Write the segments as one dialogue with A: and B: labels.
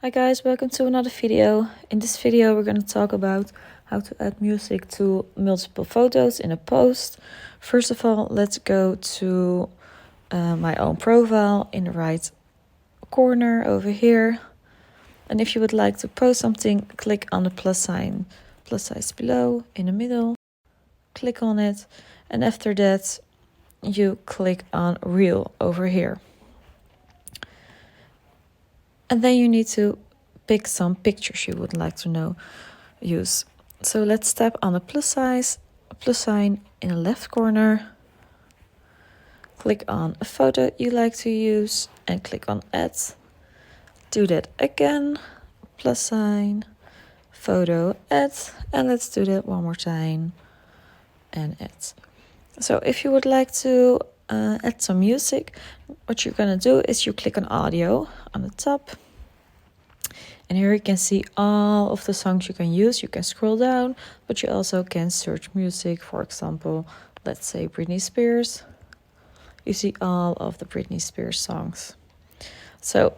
A: Hi guys, welcome to another video. In this video we're going to talk about how to add music to multiple photos in a post. First of all, let's go to my own profile in the right corner over here. And if you would like to post something, click on the plus sign below in the middle. Click on it, and after that you click on Reel over here. And then you need to pick some pictures you would like to use. So let's tap on the plus sign in the left corner. Click on a photo you like to use and click on add. Do that again, plus sign, photo, add, and let's do that one more time and add. So if you would like to add some music, what you're gonna do is you click on audio on the top. And here you can see all of the songs you can use. You can scroll down, but you also can search music. For example, let's say Britney Spears. You see all of the Britney Spears songs. So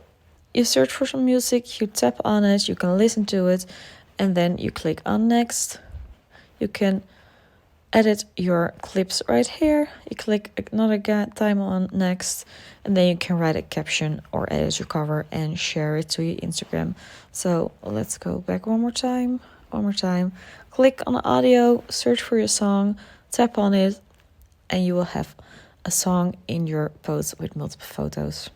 A: you search for some music, you tap on it, you can listen to it, and then you click on next. You can edit your clips right here. You click another time on next, and then you can write a caption or edit your cover and share it to your Instagram. So let's go back one more time. Click on the audio, search for your song, tap on it, and you will have a song in your post with multiple photos.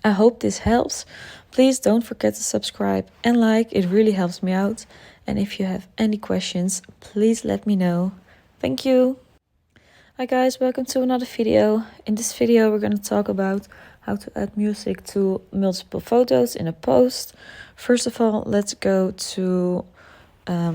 A: I hope this helps. Please don't forget to subscribe and like. It really helps me out. And if you have any questions, please let me know. Thank you. Hi guys, welcome to another video. In this video we're going to talk about how to add music to multiple photos in a post. First of all, let's go to my